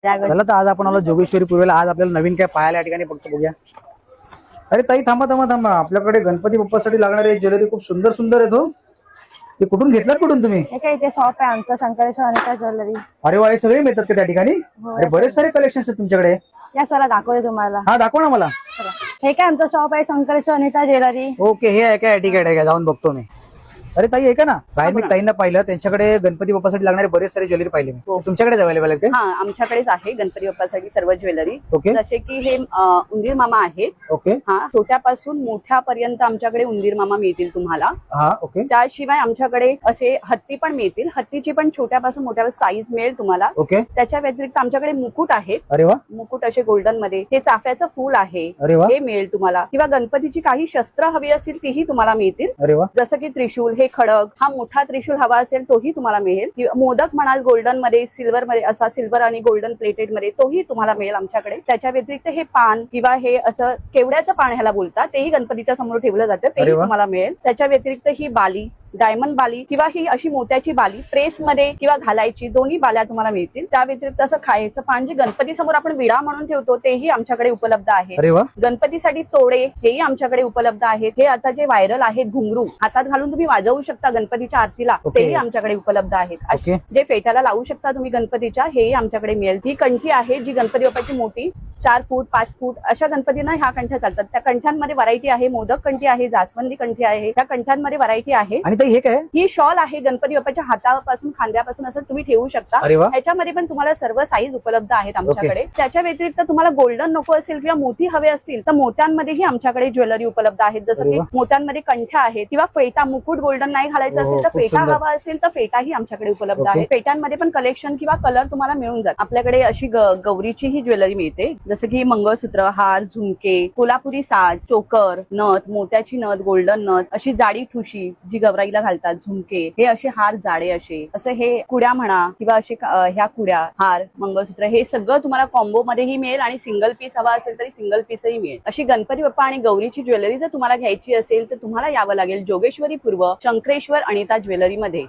चला तर आज आपण आलो जोगेश्वरी पूर्वेला. आज आपल्याला नवीन काय पाहायला या ठिकाणी फक्त बघूया. अरे ताई थांबा थांबा थांबा, आपल्याकडे गणपती बाप्पासाठी लागणारे ज्वेलरी खूप सुंदर सुंदर आहेत हो. ते कुठून घेतलात, कुठून तुम्ही? हे काय इथे शॉप आहे आमचं, शंकरेश्वर अनिता ज्वेलरी. अरे वा, हे सगळे मिळतात का त्या ठिकाणी? अरे बरेच सारे कलेक्शन आहेत तुमच्याकडे. या चला दाखवते तुम्हाला. हा दाखवा ना मला. हे काय आमचं शॉप आहे शंकरेश्वर अनिता ज्वेलरी. ओके, हे आहे काय? ठीक आहे, जाऊन बघतो मी. अरे ताई ऐका ना, बाहेर मी ताईंना पाहिलं, त्यांच्याकडे गणपती बाप्पासाठी लागणारे बरेच सारे ज्वेलरी पाहिले मी. तुमच्याकडेच अवेलेबल आहे ते? हा, आमच्याकडेच आहे गणपती बाप्पासाठी सर्व ज्वेलरी. ओके. जसे की हे उंदीर मामा आहेत. ओके. हा, छोट्यापासून मोठ्यापर्यंत आमच्याकडे उंदीर मामा मिळतील तुम्हाला. हा ओके. त्याशिवाय आमच्याकडे असे हत्ती पण मिळतील. हत्तीची पण छोट्यापासून मोठ्या साईज मिळेल तुम्हाला. ओके. त्याच्या व्यतिरिक्त आमच्याकडे मुकुट आहेत. अरे वा. मुकुट असे गोल्डन मध्ये. हे चाफ्याचं फूल आहे. अरे वा. हे मिळेल तुम्हाला. किंवा गणपतीची काही शस्त्र हवी असतील तीही तुम्हाला मिळतील. अरे वा. जसं की त्रिशूल, हे खडक, हा मोठा त्रिशूल हवा असेल तोही तुम्हाला मिळेल. किंवा मोदक म्हणाल गोल्डन मध्ये, सिल्वर मध्ये, असा सिल्वर आणि गोल्डन प्लेटेड मध्ये, तोही तुम्हाला मिळेल आमच्याकडे. त्याच्या व्यतिरिक्त हे पान किंवा हे असं केवड्याचं पान ह्याला बोलतात, तेही गणपतीच्या समोर ठेवलं जातं, तेही तुम्हाला मिळेल. त्याच्या व्यतिरिक्त ही बाली, डायमंड बाली किंवा ही अशी मोत्याची बाली प्रेस मध्ये किंवा घालायची, दोन्ही बाल्या तुम्हाला मिळतील. त्या व्यतिरिक्त असं खायचं पान जे गणपती समोर आपण विडा म्हणून ठेवतो, तेही आमच्याकडे उपलब्ध आहे. अरे वा. गणपतीसाठी तोडे हेही आमच्याकडे उपलब्ध आहेत. हे आता जे व्हायरल आहेत घुंगरू, हातात घालून तुम्ही वाजवू शकता गणपतीच्या आरतीला, तेही आमच्याकडे उपलब्ध आहेत. जे फेट्याला लावू शकता तुम्ही गणपतीच्या, हेही आमच्याकडे मिळेल. ही कंठी आहे जी गणपती बाप्पाची मोठी 4 फूट 5 फूट अशा गणपतींना ह्या कंठ्या चालतात. त्या कंठ्यांमध्ये व्हरायटी आहे. मोदक कंठी आहे, जास्वंदी कंठी आहे. त्या कंठ्यांमध्ये व्हरायटी आहे. आणि हे काय? ही शॉल आहे. गणपती बाप्पाच्या हातापासून खांद्यापासून असं तुम्ही ठेवू शकता. ह्याच्यामध्ये पण तुम्हाला सर्व साईज उपलब्ध आहेत आमच्याकडे. त्याच्या व्यतिरिक्त तुम्हाला गोल्डन नको असेल किंवा मोती हवे असतील तर मोत्यांमध्येही आमच्याकडे ज्वेलरी उपलब्ध आहेत. जसं की मोत्यांमध्ये कंठ्या आहेत किंवा फेटा, मुकुट गोल्डन नाही घालायचं असेल तर फेटा हवा असेल तर फेटाही आमच्याकडे उपलब्ध आहे. फेट्यांमध्ये पण कलेक्शन किंवा कलर तुम्हाला मिळून जातात. आपल्याकडे अशी गौरीची ही ज्वेलरी मिळते. जसं की मंगळसूत्र, हार, झुमके, कोल्हापुरी साज, चोकर, नथ, मोत्याची नथ, गोल्डन नथ, अशी जाडी ठुशी जी गौराईला घालतात, झुमके, हे असे हार जाडे असे, असं हे कुड्या म्हणा किंवा असे ह्या कुड्या, हार, मंगळसूत्र, हे सगळं तुम्हाला कॉम्बो मध्येही मिळेल आणि सिंगल पीस हवा असेल तरी सिंगल पीसही मिळेल. अशी गणपती बाप्पा आणि गौरीची ज्वेलरी जर तुम्हाला घ्यायची असेल तर तुम्हाला यावं लागेल जोगेश्वरी पूर्व शंकरेश्वर अनिता ज्वेलरी मध्ये.